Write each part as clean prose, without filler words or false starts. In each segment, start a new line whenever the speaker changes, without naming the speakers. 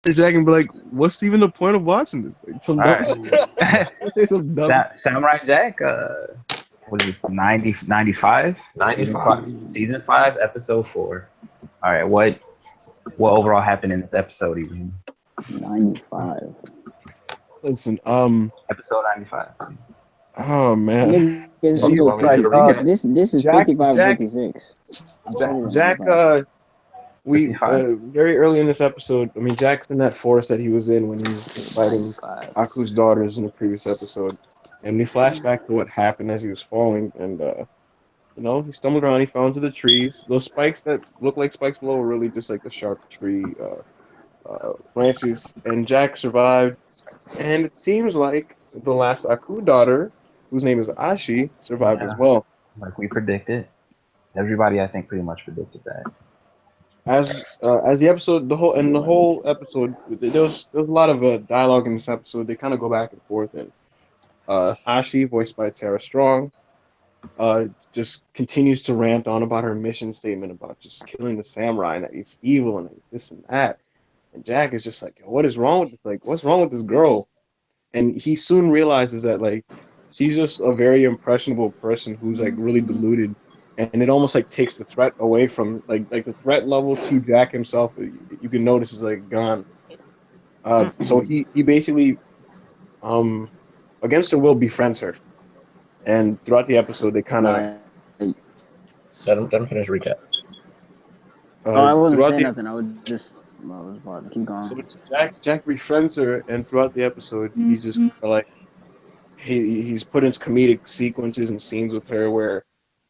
Jack and be like, "What's even the point of watching this? Like, some
All
dumb,
right.
say some dumb."
Samurai Jack. What is this? 95?
95.
Season 5, episode 4. All right. What overall happened in this episode? Even
95.
Listen,
episode 95.
oh man,
Niggas,
You
Jesus
want me to do
Christ,
the recap?
this is
Jack,
55
Jack,
56.
Jack, we
55.
very early in this episode. I mean, Jack's in that forest that he was in when he was fighting
95.
Aku's daughters in the previous episode, and we flash back to what happened as he was falling, and he stumbled around, he fell into the trees. Those spikes that look like spikes below were really just like the sharp tree branches, and Jack survived. And it seems like the last Aku daughter, whose name is Ashi, survived as
Yeah,
well.
like we predicted. Everybody, I think, pretty much predicted that.
As the episode, the whole episode, there was a lot of dialogue in this episode. They kind of go back and forth, and Ashi, voiced by Tara Strong, just continues to rant on about her mission statement about just killing the samurai and that he's evil and he's this and that. And Jack is just like, what is wrong with this? Like, what's wrong with this girl? And he soon realizes that like she's just a very impressionable person who's like really deluded, and it almost like takes the threat away from like the threat level to Jack himself. You can notice is like gone. So he basically against her will befriends her, and throughout the episode they kind of
Let him finish the recap.
I wasn't
throughout
saying
the
nothing. I was about to keep going.
so Jack befriends her, and throughout the episode he's just like he's put in comedic sequences and scenes with her where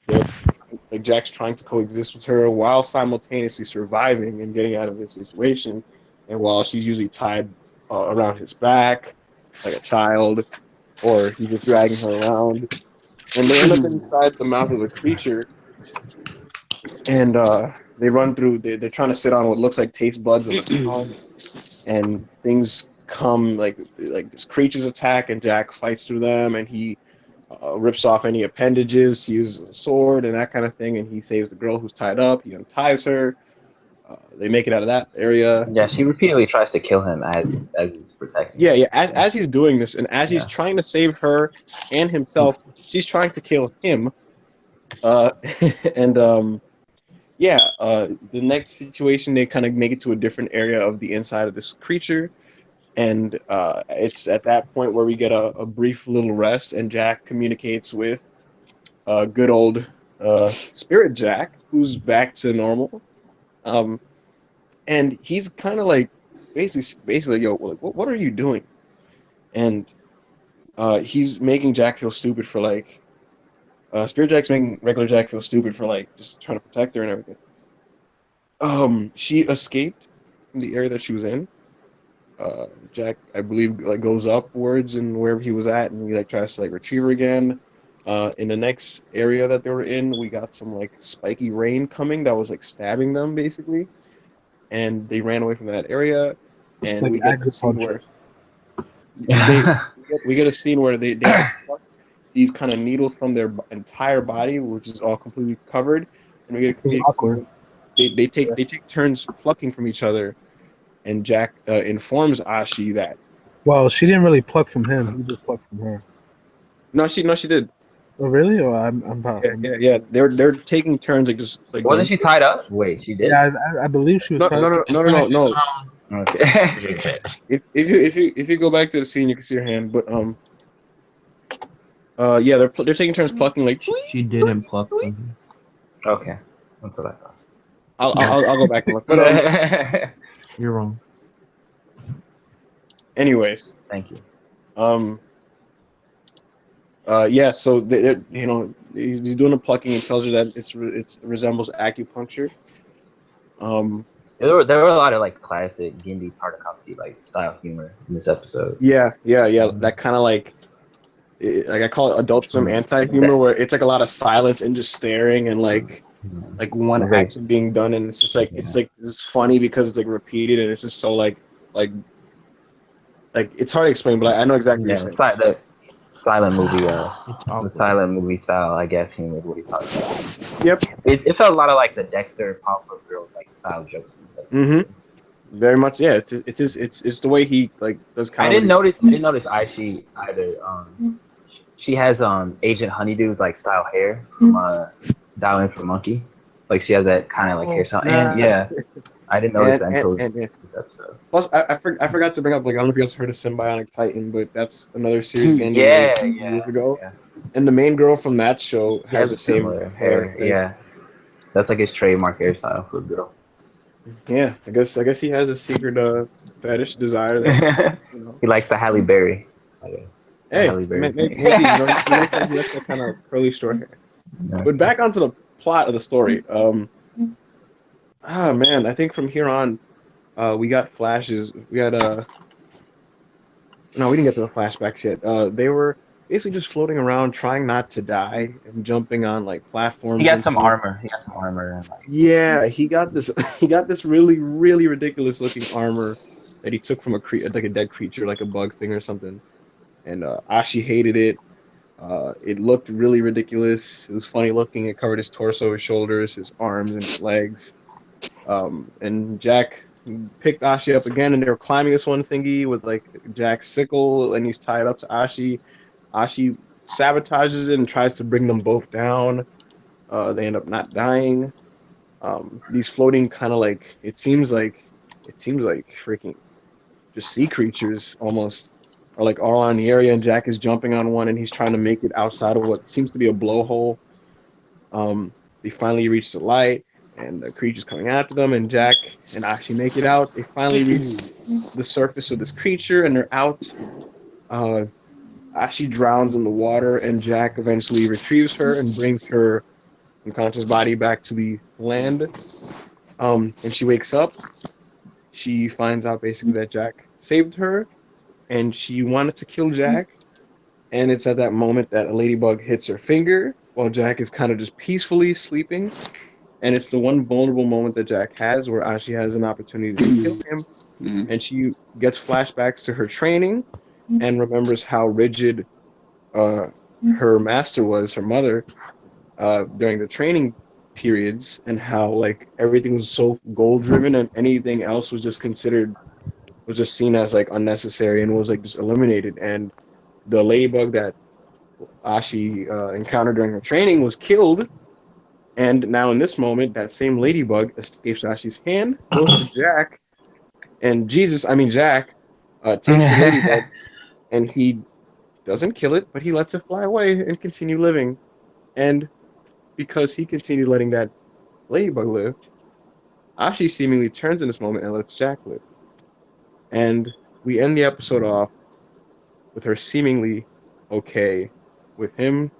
like Jack's trying to coexist with her while simultaneously surviving and getting out of this situation, and while she's usually tied around his back like a child, or he's just dragging her around, and they end up inside the mouth of a creature, and they run through. They're trying to sit on what looks like taste buds of a tongue, and things come like this creatures attack, and Jack fights through them, and he rips off any appendages, uses a sword and that kind of thing, and he saves the girl who's tied up. He unties her. They make it out of that area.
Yeah, she repeatedly tries to kill him as he's protecting.
Yeah. As he's doing this, and as he's trying to save her and himself, she's trying to kill him. And the next situation, they kind of make it to a different area of the inside of this creature. And it's at that point where we get a brief little rest, and Jack communicates with good old Spirit Jack, who's back to normal. And he's kind of like basically, yo, like, what are you doing? And he's making Jack feel stupid for like Spirit Jack's making regular Jack feel stupid for like just trying to protect her and everything. She escaped from the area that she was in. Jack, I believe, like goes upwards and wherever he was at, and he like tries to like retrieve her again. In the next area that they were in, we got some like spiky rain coming that was like stabbing them basically, and they ran away from that area. And
like
we get a scene where we get a scene where they pluck these kind of needles from their entire body, which is all completely covered, and we get a
awkward.
they take turns plucking from each other. And Jack informs Ashi that.
Well, she didn't really pluck from him. He just plucked from her.
No, she did.
Oh, really? Or I'm
Yeah. They're taking turns, like just like.
Wasn't she tied up? Wait, she did.
Yeah, I believe she was.
No.
Okay.
If you go back to the scene, you can see her hand. But they're taking turns plucking. Like
She didn't pluck them.
Okay, that's what I thought.
I'll go back and look. But
You're wrong.
anyways,
Thank you.
So he's doing the plucking and tells her that it resembles acupuncture.
There were a lot of like classic genddy tartaovsky like style humor in this episode.
Yeah. That kind of like I call it adult swim anti-humor, where it's like a lot of silence and just staring and like one action being done, and it's just like it's funny because it's like repeated, and it's just so like it's hard to explain, but I know exactly what you're saying.
The silent movie style, I guess, humor is what he's talking about.
Yep.
It felt a lot of like the Dexter Powerpuff Girls like style jokes and stuff.
Mm-hmm. Very much, yeah. It's the way he like does
I
comedy.
didn't notice Aishi either. She has Agent Honeydew's like style hair from Dial M for Monkey. Like she has that kind of like hairstyle. And yeah, I didn't notice that until
Yeah.
this episode.
Plus, I forgot to bring up, like, I don't know if you guys heard of Symbiotic Titan, but that's another series Gandhi
Yeah,
made
yeah,
years ago.
yeah.
And the main girl from that show
He
has
has
the
a
same
similar hair.
like,
Yeah, that's like his trademark hairstyle for a girl.
yeah. I guess he has a secret fetish desire that, you know.
He likes the Halle Berry, I guess. The
Hey,
Halle Berry
maybe
thing.
he likes that kind of curly short hair.
Yeah.
But back onto the plot of the story. Man, I think from here on, we got flashes. We got no, we didn't get to the flashbacks yet. They were basically just floating around, trying not to die, and jumping on like platforms.
He got
and
some
stuff.
armor. He got some armor. And, like,
Yeah, he got this. He got this really, really ridiculous looking armor that he took from like a dead creature, like a bug thing or something. And Ashi hated it. It looked really ridiculous. It was funny looking. It covered his torso, his shoulders, his arms, and his legs. And Jack picked Ashi up again, and they were climbing this one thingy with like Jack's sickle, and he's tied up to Ashi. Ashi sabotages it and tries to bring them both down. They end up not dying. These floating kind of like it seems like freaking just sea creatures almost are like all around the area, and Jack is jumping on one, and he's trying to make it outside of what seems to be a blowhole. They finally reach the light, and the creature's coming after them, and Jack and Ashi make it out. They finally reach the surface of this creature, and they're out. Ashi drowns in the water, and Jack eventually retrieves her and brings her unconscious body back to the land. And she wakes up. She finds out basically that Jack saved her, and she wanted to kill Jack. And it's at that moment that a ladybug hits her finger while Jack is kind of just peacefully sleeping. And it's the one vulnerable moment that Jack has where Ashi has an opportunity to kill him. And she gets flashbacks to her training and remembers how rigid her master was, her mother, during the training periods, and how like everything was so goal driven and anything else was just seen as like unnecessary and was like just eliminated. And the ladybug that Ashi encountered during her training was killed. And now in this moment, that same ladybug escapes Ashi's hand, goes to Jack, and Jack takes the ladybug, and he doesn't kill it, but he lets it fly away and continue living. And because he continued letting that ladybug live, Ashi seemingly turns in this moment and lets Jack live. And we end the episode off with her seemingly okay with him,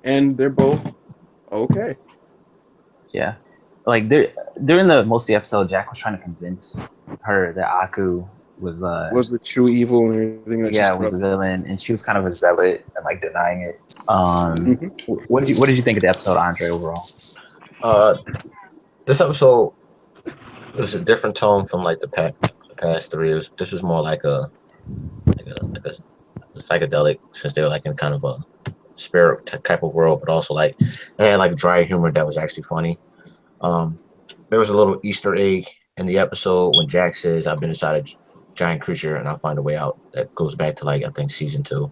and they're both okay.
yeah, like during the most of the episode, Jack was trying to convince her that Aku was
the true evil and everything.
was the villain, and she was kind of a zealot and like denying it. What did you think of the episode, Andre, overall?
This episode was a different tone from like the past three. This was more like a psychedelic, since they were like in kind of a spirit type of world, but also like they had like dry humor that was actually funny. There was a little Easter egg in the episode when Jack says, "I've been inside a giant creature and I'll find a way out." That goes back to like I think season 2,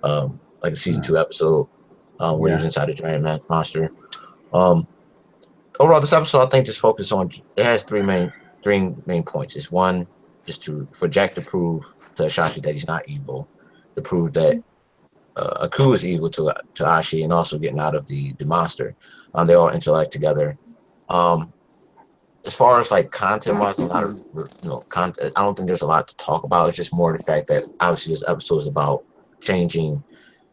like a season 2 episode where he was inside a giant monster. Overall, this episode I think just focused on. It has three main points. It's one is for Jack to prove to Shashi that he's not evil, to prove that Aku is evil to Ashi, and also getting out of the monster. They all interact together. As far as like content wise, a lot of content. I don't think there's a lot to talk about. It's just more the fact that obviously this episode is about changing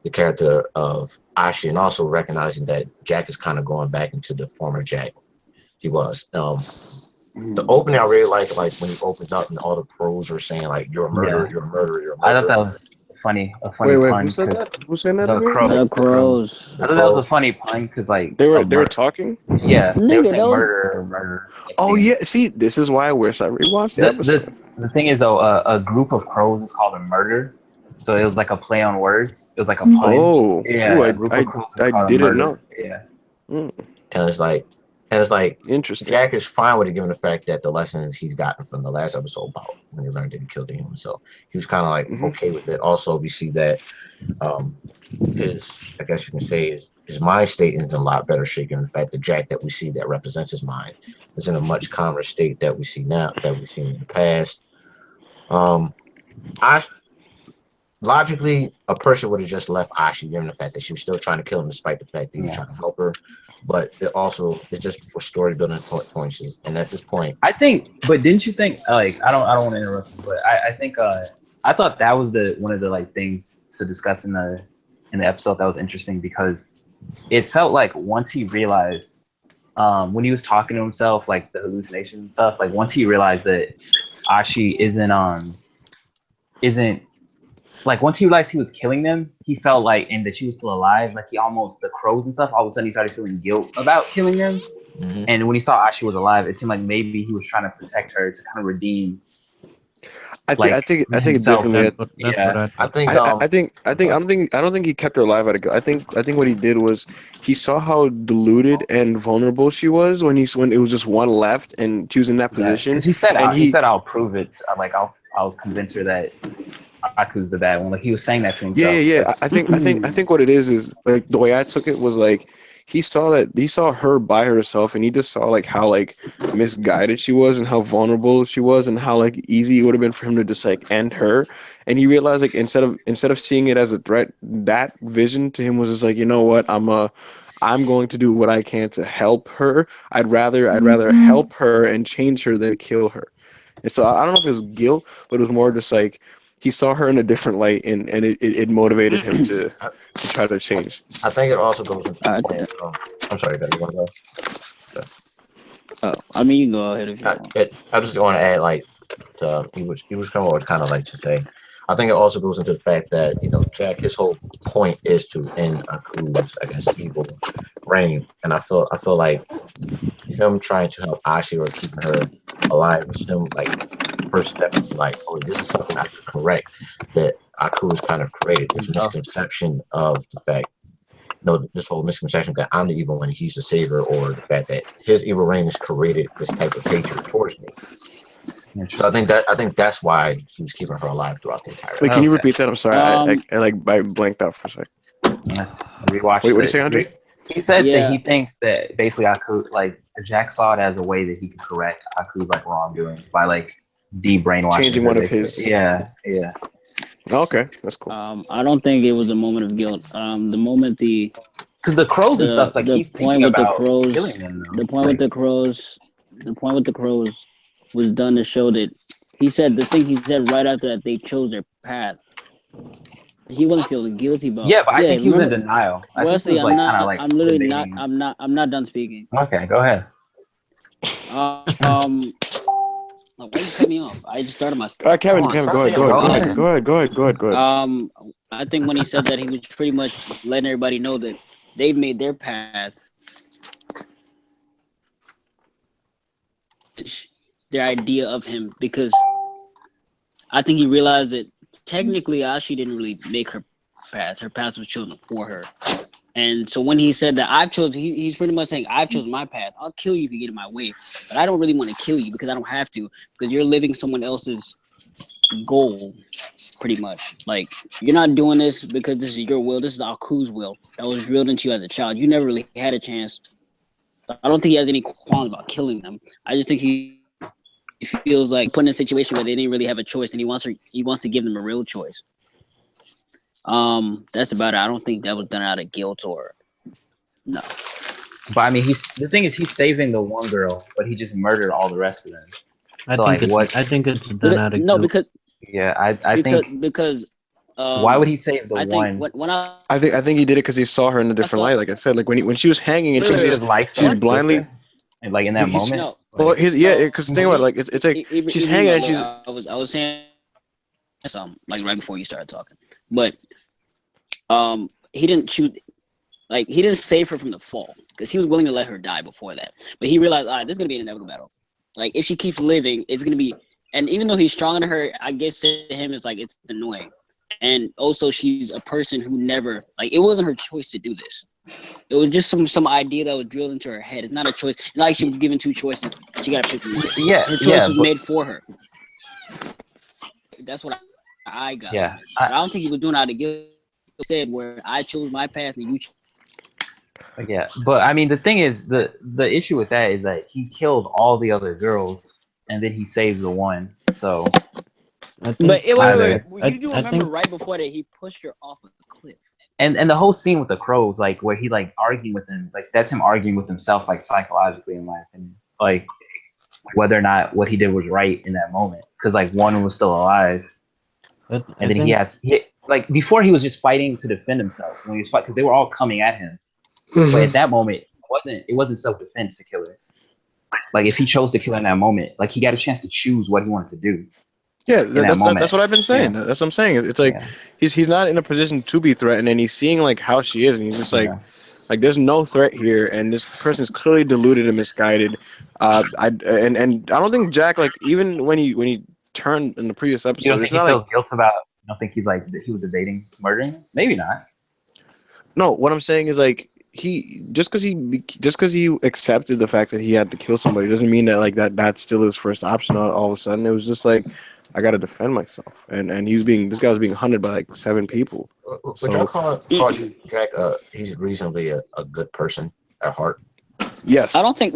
the character of Ashi, and also recognizing that Jack is kind of going back into the former Jack he was. The opening I really like when he opens up and all the crows are saying like, "You're a murderer, you're a murderer, you're a murderer."
I thought that was funny. A funny
Wait,
pun.
who said that? Who said that?
The
again?
crows.
The crows.
I thought that was a funny pun because like
They were talking.
Yeah, they were
Nigga,
saying
that was-
murder.
Oh yeah, see, this is why I wish I rewatched the episode.
The thing is though, a group of crows is called a murder, so it was like a play on words. It was like a pun.
Oh,
Yeah,
ooh,
a group of crows is
I
called a
didn't
murder.
know.
Yeah.
And it's like And it's like
Interesting.
Jack is fine with it, given the fact that the lessons he's gotten from the last episode about when he learned that he killed the human. So he was kind of like okay with it. Also, we see that his, I guess you can say, his mind state is in a lot better shape, given the fact that Jack that we see that represents his mind is in a much calmer state that we see now, that we've seen in the past. I logically, a person would have just left Ashi, given the fact that she was still trying to kill him, despite the fact that he was trying to help her. But it's just for story building points. And at this point,
I think, but didn't you think, like, I don't want to interrupt you, but I think, I thought that was one of the like things to discuss in the episode that was interesting, because it felt like once he realized, when he was talking to himself, like the hallucinations and stuff, like once he realized that Ashi isn't like, once he realized he was killing them, he felt like, and that she was still alive, like he almost, the crows and stuff, all of a sudden he started feeling guilt about killing them. And when he saw Ashi was alive, it seemed like maybe he was trying to protect her to kind of redeem.
I think definitely.
I
don't think he kept her alive at a go. I think what he did was he saw how deluded and vulnerable she was when it was just one left and she was in that position.
Because he said, I'll prove it. Like I'll convince her that Aku's the bad one. Like he was saying that to himself.
Yeah. I think what it is like the way I took it was like he saw her by herself and he just saw like how like misguided she was and how vulnerable she was and how like easy it would have been for him to just like end her. And he realized like instead of seeing it as a threat, that vision to him was just like, you know what, I'm going to do what I can to help her. I'd rather help her and change her than kill her. And so I don't know if it was guilt, but it was more just like he saw her in a different light, and it motivated him to try to change.
I think it also goes into the point. I'm sorry, you want to go?
Oh, I mean, you can go ahead if you want.
I just want to add, like, he was kind of like to say. I think it also goes into the fact that, you know, Jack, his whole point is to end Aku's, I guess, evil reign, and I feel like him trying to help Ashi or keeping her alive was him like first step into like, oh, this is something I could correct that Aku has kind of created, this misconception of the fact, this whole misconception that I'm the evil one, he's the savior, or the fact that his evil reign has created this type of hatred towards me. So I think that's why he was keeping her alive throughout the entire.
Wait, can you repeat that? I'm sorry, I blanked out for a sec.
Yes, rewatched.
Wait, what did you say, Andre?
He said that he thinks that basically Aku, like Jack saw it as a way that he could correct Aku's like wrongdoing by like de-brainwashing,
changing one of his.
Yeah.
Okay, that's cool.
I don't think it was a moment of guilt. The moment
because the crows and stuff, like he's thinking about killing them.
The point with the crows was done to show that he said the thing he said right after that they chose their path. He wasn't feeling guilty about.
Yeah, but I think he was in denial.
Wesley, I'm not done speaking.
Okay, go ahead.
Why you cut me off? I just started my.
Kevin, go ahead.
I think when he said that, he was pretty much letting everybody know that they've made their path. Their idea of him, because I think he realized that technically Ashi didn't really make her path. Her path was chosen for her. And so when he said that he's pretty much saying, I've chosen my path. I'll kill you if you get in my way. But I don't really want to kill you because I don't have to, because you're living someone else's goal, pretty much. Like, you're not doing this because this is your will. This is Aku's will that was drilled into you as a child. You never really had a chance. I don't think he has any qualms about killing them. I just think he feels like put in a situation where they didn't really have a choice, and he wants to give them a real choice. That's about it. I don't think that was done out of guilt or no.
But I mean, the thing is, he's saving the one girl, but he just murdered all the rest of them.
I think it's done out of guilt.
No, because
I think because why would he save the one?
I think he did it because he saw her in a different light. Like I said, like when she was hanging and she's blindly,
and like in that moment.
No.
Well, because think about it, like it's like she's hanging and she's.
I was saying something like right before you started talking, but he didn't shoot. Like, he didn't save her from the fall because he was willing to let her die before that. But he realized, all right, this is gonna be an inevitable battle. Like, if she keeps living, it's gonna be. And even though he's stronger than her, I guess to him it's like it's annoying. And also, she's a person who never, like, it wasn't her choice to do this. It was just some idea that was drilled into her head. It's not a choice. It's not like she was given two choices. She got to pick one.
Yeah,
Her choice
yeah,
was
but,
made for her. That's what I got.
yeah.
But I don't think he was doing out of guilt. He said where I chose my path and you chose.
Yeah, but I mean, the thing is, the issue with that is that he killed all the other girls, and then he saved the one. So
I
But
think
either,
you do
I
remember
think
right before that he pushed her off a cliff.
and the whole scene with the crows, like where he like arguing with him, like that's him arguing with himself, like psychologically, in my opinion, like whether or not what he did was right in that moment, because like one was still alive,
I
and then
think
like before he was just fighting to defend himself when he was fighting because they were all coming at him. But at that moment, it wasn't self defense to kill her. Like if he chose to kill her in that moment, like he got a chance to choose what he wanted to do
Yeah,
in that moment.
that's what I've been saying.
Yeah.
That's what I'm saying. It's like
Yeah.
he's not in a position to be threatened, and he's seeing like how she is, and he's just like,
Yeah.
like there's no threat here, and this person is clearly deluded and misguided. And I don't think Jack, like, even when he turned in the previous
You don't
episode,
think
it's
he
not like,
feels guilt about? You don't think he's like that he was evading murdering? Maybe not.
no. What I'm saying is like just because he accepted the fact that he had to kill somebody doesn't mean that like that's still his first option. All of a sudden, it was just like, I got to defend myself, and this guy was being hunted by like 7 people.
Would y'all
So
call Jack he's reasonably a good person at heart?
yes,
I don't think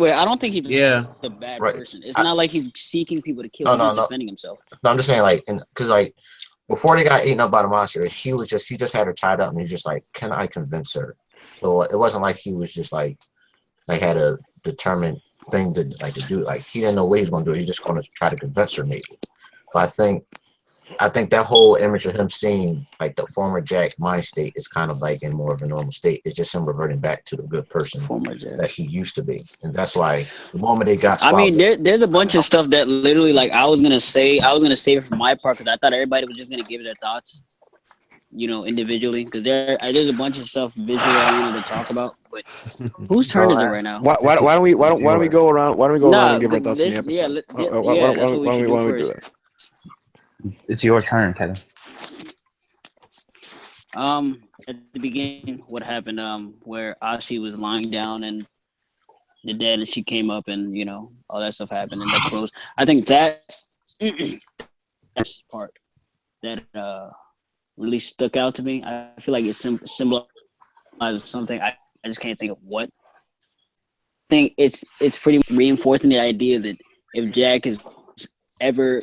he's
yeah.
a bad
Right.
person. It's not like he's seeking people to kill.
No,
He's
no,
just
no.
defending himself.
No, I'm just saying like, because like before they got eaten up by the monster, he just had her tied up, and he's just like, can I convince her? So it wasn't like he was just like had a determined thing to do. Like he didn't know what he was going to do. He's just going to try to convince her maybe. But I think that whole image of him seeing like the former Jack mind state is kind of like in more of a normal state. It's just him reverting back to the good person
Former Jack.
that he used to be, and that's why the moment they got
I
swallowed.
mean, there's a bunch of stuff that literally, like, I was gonna save it for my part because I thought everybody was just gonna give their thoughts, individually. Because there's a bunch of stuff visually I wanted to talk about. But whose turn is it right now?
why don't we go around? Why don't we go around and give our thoughts in the episode?
That's what we should do first.
that?
It's your turn, Kevin.
At the beginning, what happened? Where Ashi was lying down and the dead, and she came up, and all that stuff happened, and the crows. I think that that's part that really stuck out to me. I feel like it symbolizes something. I just can't think of what. I think it's pretty reinforcing the idea that if Jack is ever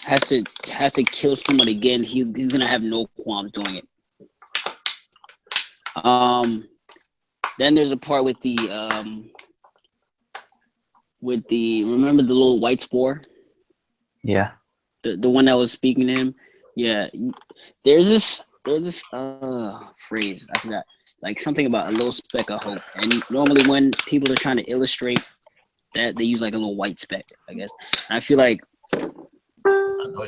has to kill somebody again, he's gonna have no qualms doing it. Then there's a part with the remember the little white spore?
Yeah.
The one that was speaking to him? Yeah. There's this phrase, I forgot. Like something about a little speck of hope. And normally when people are trying to illustrate that, they use like a little white speck, I guess. And I feel like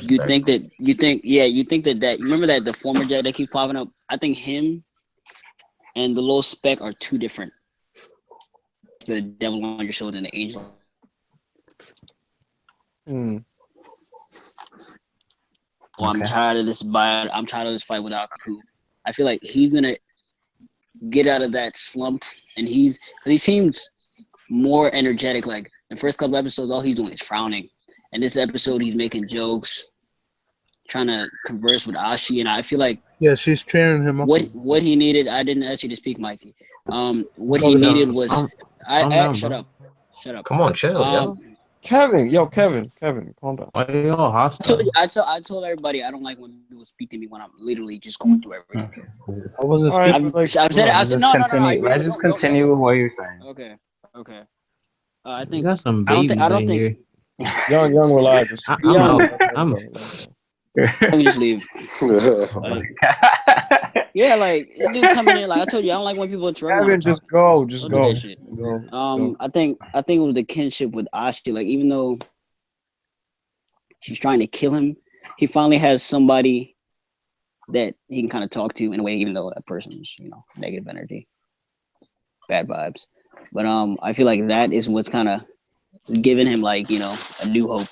you think that remember that the former Jack that keeps popping up? I think him and the little speck are two different. The devil on your shoulder and the angel.
Hmm.
Well, I'm tired of this fight without Kaku. I feel like he's gonna get out of that slump, and he seems more energetic. Like the first couple episodes, all he's doing is frowning, and this episode he's making jokes, trying to converse with Ashi, and I feel like
she's cheering him up.
what he needed. I didn't ask you to speak, Mikey. What he needed was shut up.
Come on, chill, yo.
Kevin, calm down.
Why are you all hostile?
I told everybody I don't like when people speak to me when I'm literally just going through everything.
I wasn't
All right,
speaking.
I've said it. I said no.
I just continue with what you're saying.
Okay. I
You
think
got some
I
babies
don't
in
think.
here.
Young, we're live.
I'm out. I'm
Let me just leave. Like, yeah, like this dude coming in. Like I told you, I don't like when people interrupt.
Kevin, just go.
Don't do that shit.
Go.
I think it was the kinship with Ashi. Like even though she's trying to kill him, he finally has somebody that he can kind of talk to in a way, even though that person's negative energy, bad vibes. But I feel like that is what's kind of giving him like a new hope.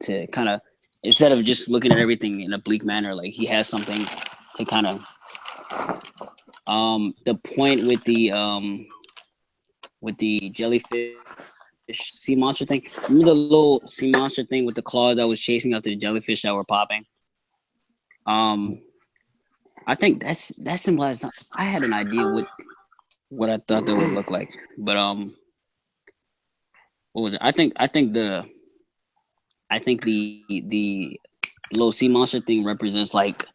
To kind of, instead of just looking at everything in a bleak manner, like he has something to kind of The point with the jellyfish sea monster thing. Remember the little sea monster thing with the claws that was chasing after the jellyfish that were popping? I think that symbolized. I had an idea what I thought that would look like, but what was it? I think the little sea monster thing represents like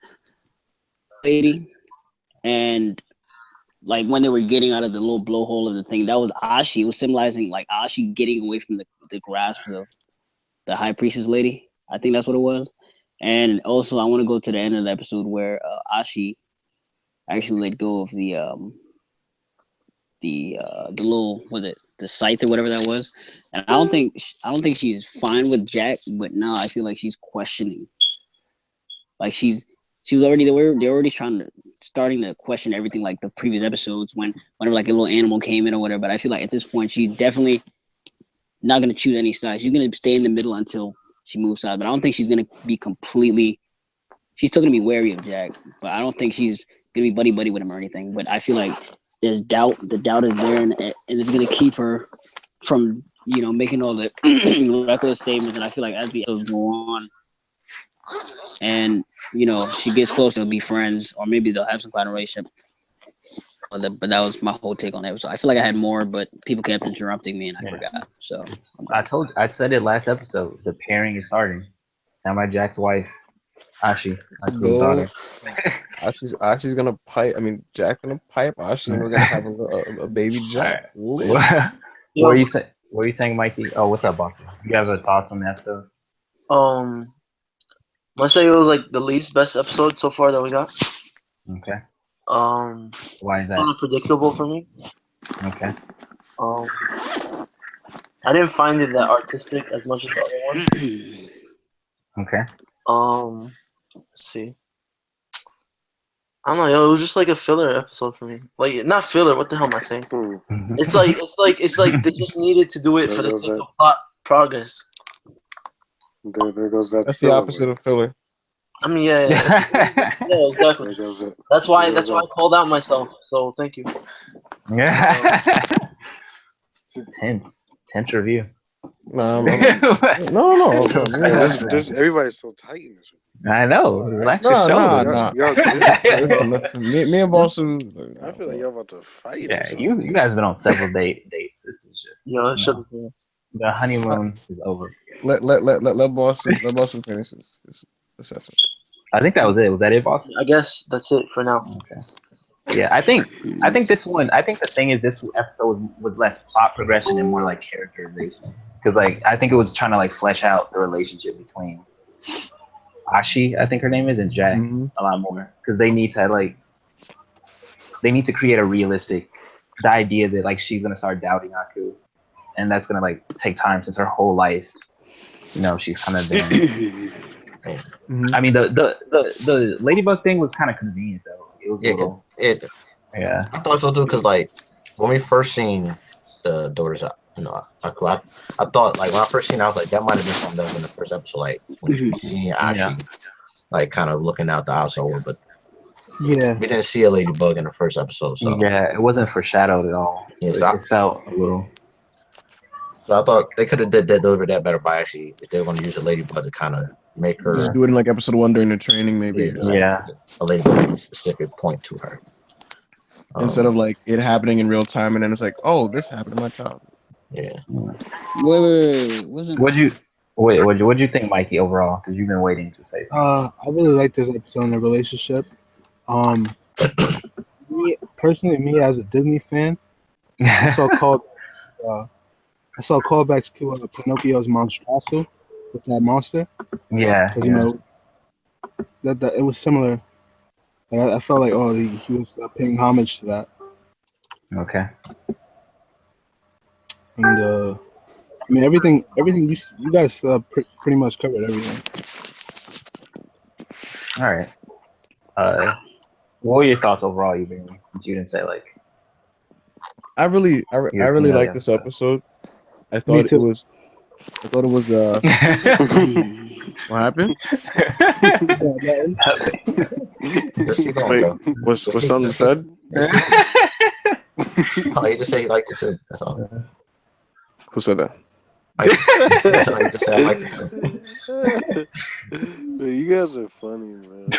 lady, and like when they were getting out of the little blowhole of the thing, that was Ashi. It was symbolizing like Ashi getting away from the grasp of the high priestess lady. I think that's what it was. And also, I want to go to the end of the episode where Ashi actually let go of the little, was it the scythe or whatever that was. And I don't think she's fine with Jack, but now I feel like she's questioning. Like she was already they're already starting to question everything, like the previous episodes whenever like a little animal came in or whatever. But I feel like at this point she's definitely not gonna choose any side. She's gonna stay in the middle until she moves out. But I don't think she's gonna be completely. She's still gonna be wary of Jack, but I don't think she's gonna be buddy with him or anything. But I feel like there's doubt. The doubt is there, and it's gonna keep her from making all the reckless statements. And I feel like as the episodes go on, and she gets close, they'll be friends, or maybe they'll have some kind of relationship. But that was my whole take on it. So I feel like I had more, but people kept interrupting me, and I forgot. So
I said it last episode. The pairing is starting. Samurai Jack's wife, Ashi, Ashi's daughter.
Ashi's gonna pipe. I mean, Jack gonna pipe Ashi, and we're gonna have a baby Jack.
What were you saying? What were you saying, Mikey? Oh, what's up, boss? You have thoughts on the episode?
I say it was like the least best episode so far that we got.
Okay.
Why
is that?
Kind of predictable for me.
Okay.
I didn't find it that artistic as much as the other one.
Okay.
Let's see. I don't know, yo. It was just like a filler episode for me. Like, not filler. What the hell am I saying? It's like they just needed to do it for the sake of plot progress.
There goes that.
That's the opposite of filler.
I mean, yeah, exactly. That's why I called out myself. So thank you.
Yeah. Tense review.
No.
Everybody's so tight in this one.
I know. Relax your shoulders.
Listen. Me and Boston.
I feel like you're about to fight.
Yeah, you guys have been on several dates. This is just. The honeymoon is over.
Let Boston finish this episode.
I think that was it. Was that it, Boston?
I guess that's it for now.
Okay. Yeah, I think this one. I think the thing is, this episode was less plot progression and more like characterization. Because like I think it was trying to like flesh out the relationship between Ashi, I think her name is, and Jack a lot more. Because they need to create a realistic, the idea that like she's gonna start doubting Aku. And that's gonna like take time since her whole life, she's kind of been. I mean, the ladybug thing was kind of convenient though. It was
yeah. I thought so too, because like when we first seen the daughters, Aku, I thought like when I first seen it, I was like that might have been something that was in the first episode, like when we seen Ashi, like kind of looking out the household, but we didn't see a ladybug in the first episode, so
yeah, it wasn't foreshadowed at all. So it felt a little.
So I thought they could have delivered that better by actually if they were going to use a ladybug to kind of make her
just do it in like episode 1 during the training, maybe.
Yeah,
a ladybug being a specific point to her
instead of like it happening in real time, and then it's like, oh, this happened to my child.
Yeah.
Wait.
What'd you think, Mikey, overall? Because you've been waiting to say something.
I really like this episode on the relationship. Me as a Disney fan, I saw callbacks to Pinocchio's Monstrasso with that monster.
Yeah.
That it was similar. I felt like he was paying homage to that.
Okay.
And I mean everything you guys pretty much covered everything.
All right. What were your thoughts overall, you didn't say like.
I really like this episode. I thought it was. What happened?
Wait, was something said?
Oh, he just said he liked it too. That's all.
Who said that?
That's all. He just said I liked it too.
So you guys are funny, man.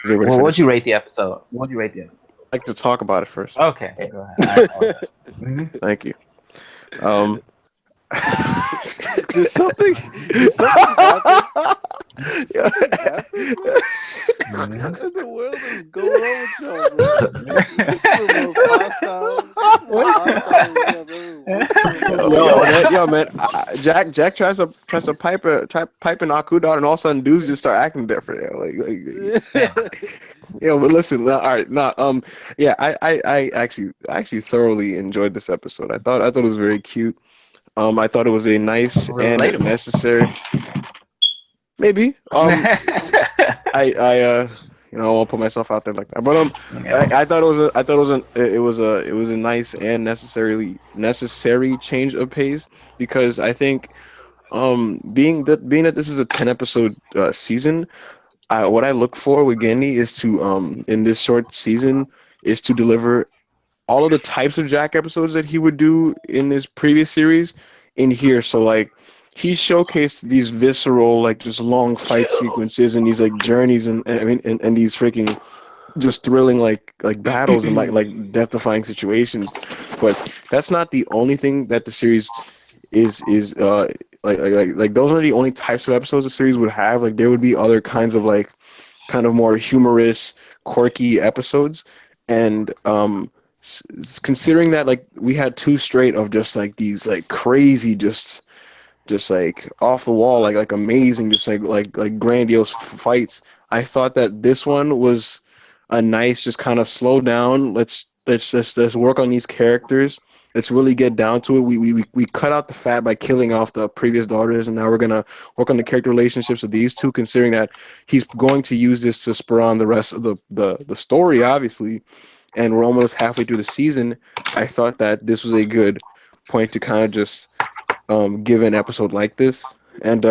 Well, what'd you rate the episode? What'd you rate the episode?
I'd like to talk about it first.
Okay, go ahead.
Thank you.
Did something happen?
Yeah.
What in the world is going on with y'all, bro?
Yo, man, Jack tries to pipe an Aku down, and all of a sudden, dudes just start acting different. But listen, all right, yeah, I actually thoroughly enjoyed this episode. I thought it was very cute. I thought it was a nice and necessary. Maybe. I won't put myself out there like that. But I thought it was a nice and necessary change of pace, because I think being that this is a 10-episode season, what I look for with Genddy is to in this short season is to deliver all of the types of Jack episodes that he would do in his previous series in here. So like he showcased these visceral, like just long fight sequences and these like journeys and these freaking just thrilling like battles and like death-defying situations. But that's not the only thing that the series is like those are the only types of episodes the series would have. Like there would be other kinds of like kind of more humorous, quirky episodes, and considering that like we had 2 straight of just like these like crazy just like off the wall like amazing just like grandiose fights, I thought that this one was a nice just kind of slow down, let's work on these characters, let's really get down to it. We cut out the fat by killing off the previous daughters, and now we're gonna work on the character relationships of these 2, considering that he's going to use this to spur on the rest of the story, obviously. And we're almost halfway through the season. I thought that this was a good point to kind of just give an episode like this. And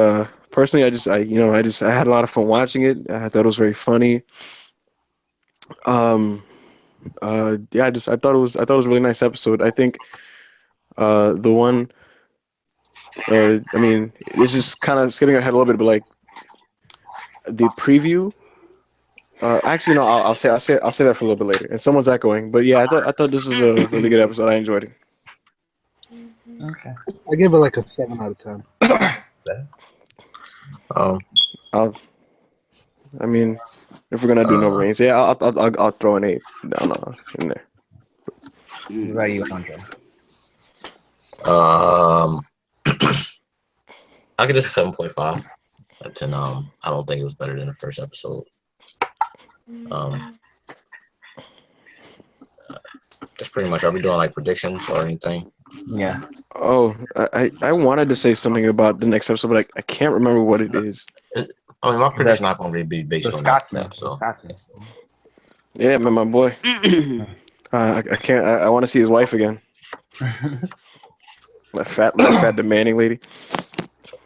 personally, I had a lot of fun watching it. I thought it was very funny. I thought it was a really nice episode. I think the one, this is kind of skipping ahead a little bit, but like the preview. Actually, no. I'll say that for a little bit later. And someone's echoing, but yeah, I thought this was a really good episode. I enjoyed it.
Okay.
I give it like a 7 out of 10.
7.
If we're gonna do no ratings, yeah, I'll throw an 8 down in there.
What are you, Andre?
I'll give this a 7.5 out of 10. I don't think it was better than the first episode. That's pretty much. Are we doing like predictions or anything?
Yeah.
Oh, I wanted to say something about the next episode, but I can't remember what it is.
My prediction not going to be based on that. So.
Yeah, man, my boy. I can't. I want to see his wife again. that fat demanding lady.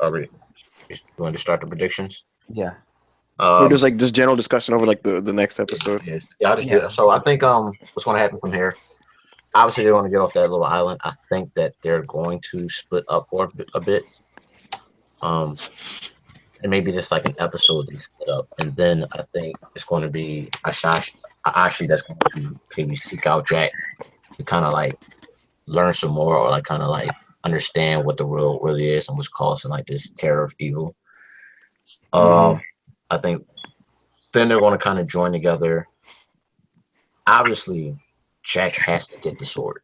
Are we? You want to start the predictions?
Yeah.
Or just like just general discussion over like the next episode.
Yeah, I'll just do that. So I think what's going to happen from here? Obviously, they want to get off that little island. I think that they're going to split up for a bit. And maybe just like an episode they split up, and then I think it's going to be Ashashi that's going to maybe seek out Jack to kind of like learn some more, or like kind of like understand what the world really is and what's causing like this terror of evil. I think then they're going to kind of join together. Obviously, Jack has to get the sword.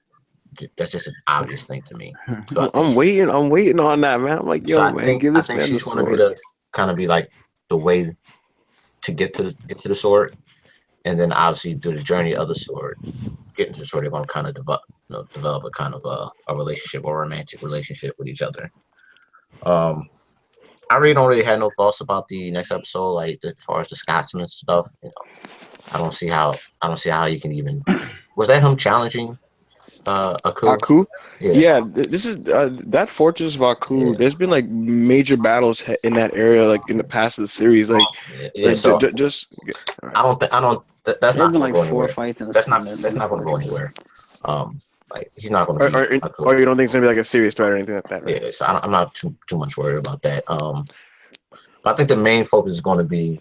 That's just an obvious thing to me. So
I'm waiting on that, man. I'm like, yo, man, give this man the sword.
She's going to kind of be like the way to get to the sword, and then obviously do the journey of the sword. Getting to the sword, they're going to kind of develop a kind of a relationship or romantic relationship with each other. I really don't have no thoughts about the next episode, like as far as the Scotsman stuff. I don't see how you can even. Was that him challenging Aku.
Yeah, this is that fortress of Aku.
Yeah.
There's been like major battles in that area, like in the past of the series. Like,
Yeah. So
just.
I don't think that's
There's
not
been
going to
like
go
4
anywhere.
fights in
That's
the
not going to go
fortress.
anywhere. Like he's not going to beat Aku.
Or you don't think it's gonna be like a serious threat or anything like that, right?
Yeah. So I'm not too much worried about that. But I think the main focus is going to be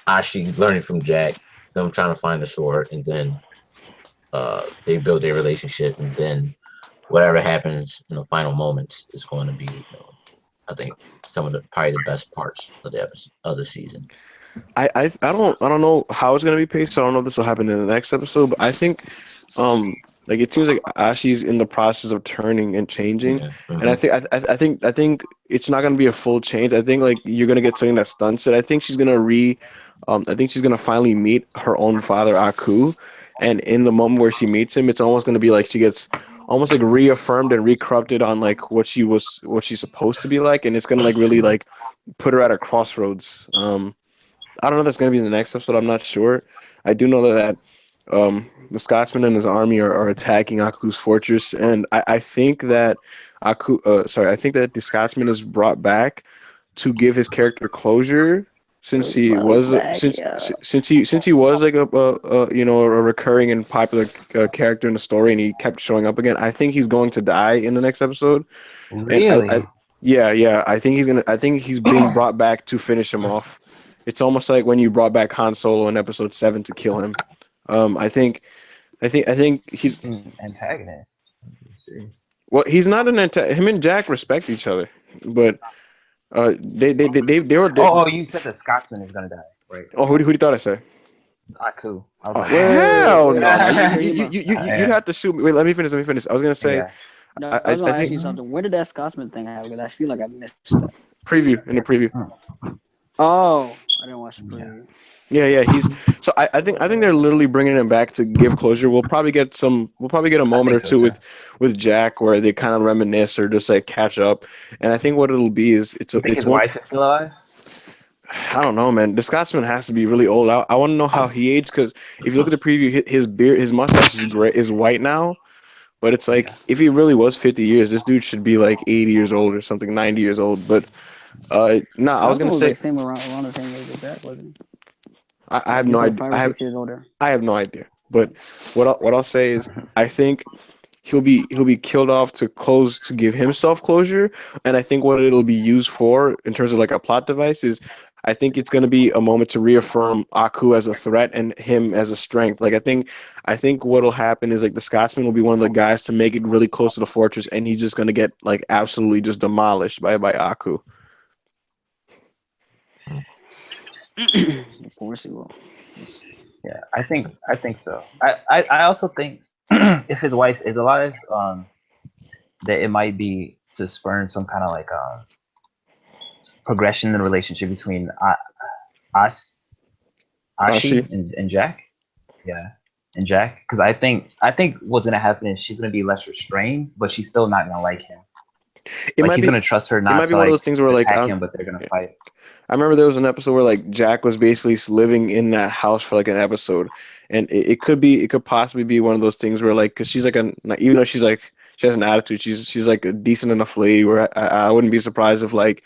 Ashi learning from Jack, them trying to find the sword, and then they build their relationship, and then whatever happens in the final moments is going to be, I think, some of the probably the best parts of the episode of the season.
I don't know how it's gonna be paced. So I don't know if this will happen in the next episode. But I think like it seems like Ashi's in the process of turning and changing,
Yeah.
and I think it's not gonna be a full change. I think like you're gonna get something that stunts it. I think she's gonna I think she's gonna finally meet her own father Aku, and in the moment where she meets him, it's almost gonna be like she gets almost like reaffirmed and recorrupted on like what she's supposed to be like, and it's gonna like really like put her at a crossroads. I don't know if that's going to be in the next episode. I'm not sure. I do know that the Scotsman and his army are attacking Aku's fortress, and I think that I think that the Scotsman is brought back to give his character closure, since he was since he was like a recurring and popular character in the story, and he kept showing up again. I think he's going to die in the next episode.
Really?
And yeah. I think he's being brought back to finish him off. It's almost like when you brought back Han Solo in Episode 7 to kill him. I think he's
An antagonist.
well. He's not an antagonist. Him and Jack respect each other, but they were.
Oh, you said the Scotsman is gonna die, right?
Oh, who do you thought I said?
Aku. I was
Oh,
like,
hell no!
Yeah.
You'd have to shoot me. Wait, let me finish. I was gonna say.
Yeah.
No, I was gonna
I
ask
think
you something. Where did that Scotsman thing happen? Because I feel like I missed that.
preview in the preview.
Oh, I didn't watch the preview.
Yeah. I think they're literally bringing him back to give closure. We'll probably get a moment or two with Jack where they kind of reminisce or just like catch up. And I think what it'll be is
You think his wife is still alive?
I don't know, man. The Scotsman has to be really old. I want to know how he aged, because if you look at the preview, his beard, his mustache is white now. But it's like if he really was 50 years, this dude should be like 80 years old or something, 90 years old. But I was gonna say
like same around the same age as that, wasn't he?
I have no idea.
5 or 6 years older.
I have no idea. But what I'll say is I think he'll be killed off to give himself closure, and I think what it'll be used for in terms of like a plot device is I think it's going to be a moment to reaffirm Aku as a threat and him as a strength. Like I think what'll happen is like the Scotsman will be one of the guys to make it really close to the fortress, and he's just going to get like absolutely just demolished by Aku.
Of course he will.
Yeah, I think so. I also think if his wife is alive, that it might be to spurn some kind of like progression in the relationship between Ashi and Jack. Yeah, and Jack, because I think what's gonna happen is she's gonna be less restrained, but she's still not gonna like him. He's gonna trust her not to
one of those things where
attack him, but they're gonna fight.
I remember there was an episode where like Jack was basically living in that house for like an episode, and it could possibly be one of those things where like, because she's like even though she's like she has an attitude, she's like a decent enough lady where I wouldn't be surprised if like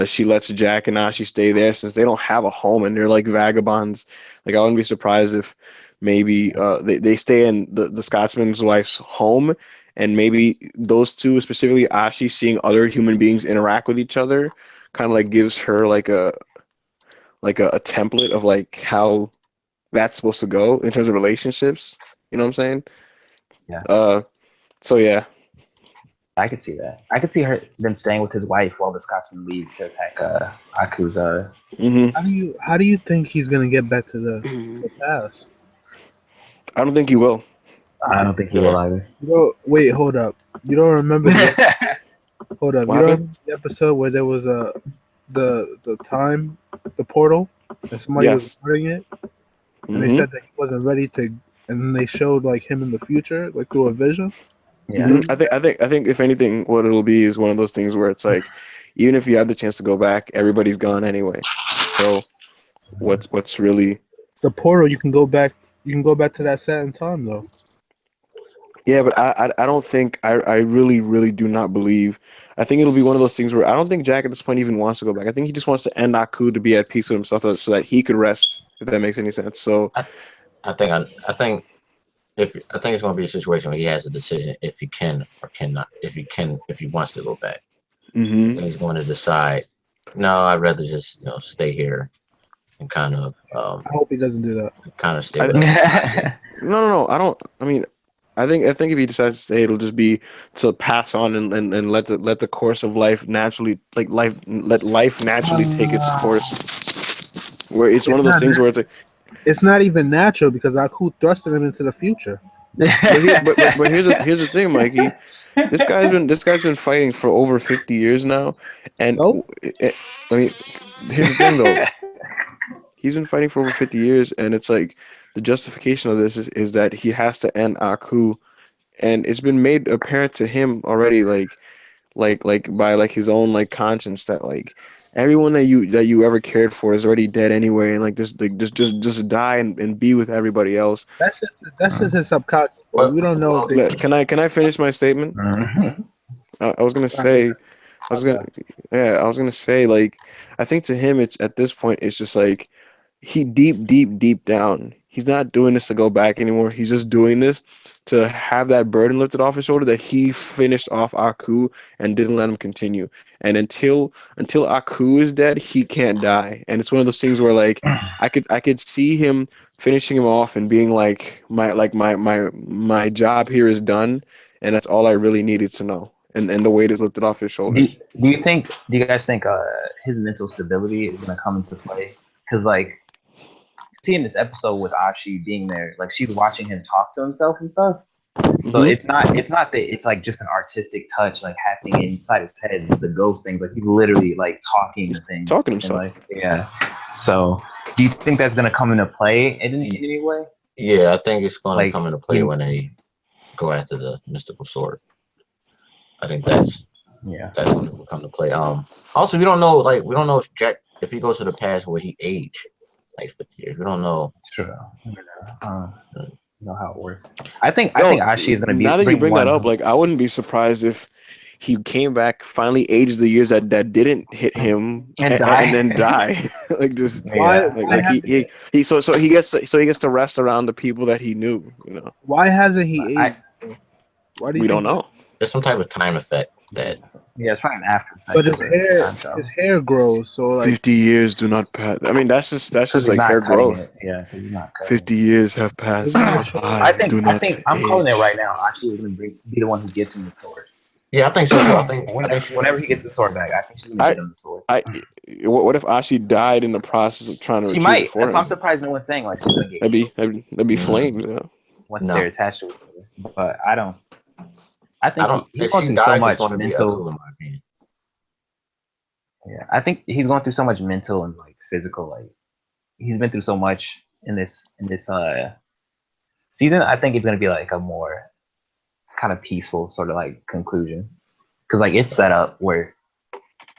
she lets Jack and Ashi stay there, since they don't have a home and they're like vagabonds. Like I wouldn't be surprised if maybe they stay in the Scotsman's wife's home, and maybe those two, specifically Ashi, seeing other human beings interact with each other kind of like gives her like a template of like how that's supposed to go in terms of relationships. You know what I'm saying?
Yeah.
So yeah.
I could see that. I could see them staying with his wife while the Scotsman leaves to attack Aku's.
How do you think he's gonna get back to the past?
I don't think he will.
I don't think he will either.
Wait, hold up. You don't remember? Hold up.
What
You don't
happened?
remember the episode where there was the portal, and somebody was guarding it, and they said that he wasn't ready to, and then they showed like him in the future, like through a vision.
Yeah.
I think if anything, what it'll be is one of those things where it's like, even if you have the chance to go back, everybody's gone anyway. So, what's really
the portal? You can go back. You can go back to that set in time though.
Yeah, but I don't think I really do not believe. I think it'll be one of those things where I don't think Jack at this point even wants to go back. I think he just wants to end Aku to be at peace with himself so that he could rest, if that makes any sense. So
I think I think it's going to be a situation where he has a decision if he can or cannot, if he wants to go back.
mhm.
And he's going to decide. No, I'd rather just stay here and
I hope he doesn't do that.
kind of stay
I,
with
no. I don't. I mean, I think if he decides to stay, it'll just be to pass on and let the course of life naturally let life naturally take its course. Where it's one of those things where it's like,
It's not even natural because Aku thrusted him into the future.
but here's the thing, Mikey. This guy's been fighting for over 50 years now, and
So
I mean, here's the thing though. He's been fighting for over 50 years, and it's like the justification of this is that he has to end Aku, and it's been made apparent to him already, like by like his own like conscience that like everyone that you ever cared for is already dead anyway, and like just die and be with everybody else.
that's just his subconscious. Bro. We don't know if they.
Can I finish my statement? I was gonna say, I was gonna, yeah, I was gonna say, like, I think to him, it's at this point, it's just like he deep down, he's not doing this to go back anymore. He's just doing this to have that burden lifted off his shoulder that he finished off Aku and didn't let him continue. And until Aku is dead, he can't die. And it's one of those things where like I could see him finishing him off and being like my job here is done, and that's all I really needed to know. And the weight is lifted off his shoulders.
Do you guys think his mental stability is gonna come into play? Because like seeing this episode with Ashi being there, like she's watching him talk to himself and stuff. So it's not that it's like just an artistic touch like happening inside his head, the ghost things. Like he's literally like talking to things.
Talking to himself.
Like, yeah. So do you think that's gonna come into play in any way?
Yeah, I think it's going to
Like,
come into play when they go after the mystical sword. I think that's when it will come to play. Also, we don't know if Jack, if he goes to the past where he aged like 50 years. We don't know.
True. Know how it works. I think Ashi is gonna be.
Now that you bring that up, like I wouldn't be surprised if he came back, finally aged the years that didn't hit him, and then die. Like just he gets to rest around the people that he knew. You know.
Why hasn't he aged? Why do you
we don't know.
There's some type of time effect that.
Yeah, it's probably an after effect.
But his hair grows, so like
50 years do not pass. I mean, that's just like hair growth.
Yeah, he's not
50 years have passed.
I think I'm calling it right now. Ashi is gonna be the one who gets him the sword.
Yeah, I think so too. I think
whenever he gets the sword back, I think she's gonna get him the sword.
What if Ashi died in the process of trying to retrieve it for him?
I'm surprised no one's saying like she's gonna get.
That'd be flames. Yeah.
Once they're attached to each other, but I don't. I think he's
going
through so much mental. Yeah, I think he's going through so much mental and like physical. Like he's been through so much in this season. I think it's gonna be like a more kind of peaceful sort of like conclusion, because like it's set up where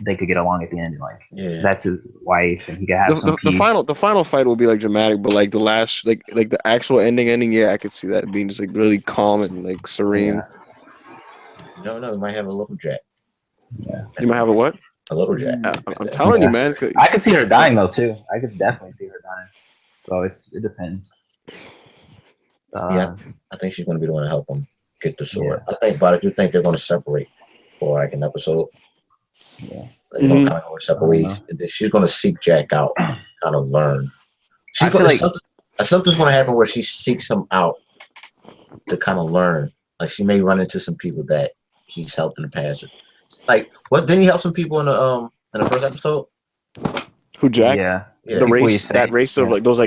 they could get along at the end. And, like that's his wife, and he could have some peace.
The final fight will be like dramatic, but like the last like the actual ending. Yeah, I could see that being just like really calm and like serene.
Yeah. You don't know. You might have a little Jack.
Yeah. You might have a what?
A little Jack.
I'm telling you, man.
I could see her dying though too. I could definitely see her dying. So it depends.
Yeah, I think she's going to be the one to help him get the sword. Yeah. I do think they're going to separate for like an episode.
Yeah,
they're going to kind of go separate ways. She's going to seek Jack out, kind of learn. Something's going to happen where she seeks him out to kind of learn. Like she may run into some people that he's helped in the past. Like, didn't he help some people in the first episode?
Who, Jack?
Yeah.
The race of like those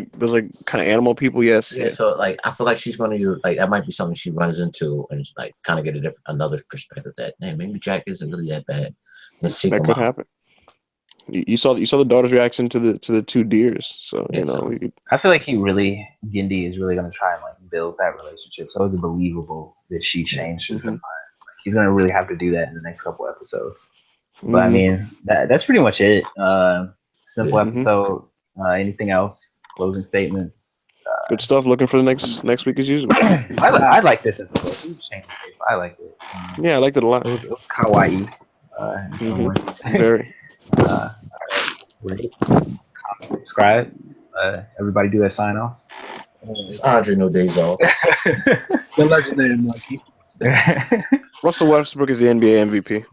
kind of animal people. Yes.
Yeah. So like, I feel like she's going to use like that might be something she runs into and like kind of get another perspective that maybe Jack isn't really that bad.
That could happen. You saw the daughter's reaction to the two deers. So you know we could.
I feel like Genddy is really going to try and like build that relationship, so it's believable that she changed her mind. Like, he's going to really have to do that in the next couple episodes. But I mean, that's pretty much it. Simple episode. Anything else? Closing statements?
Good stuff. Looking for the next week as usual.
I like this episode. I liked it.
Yeah, I liked it a lot.
It was kawaii. In some way.
Very.
Rate, comment, subscribe. Everybody do their sign offs.
It's Andre No Days Off.
The legendary monkey.
Russell Westbrook is the NBA MVP.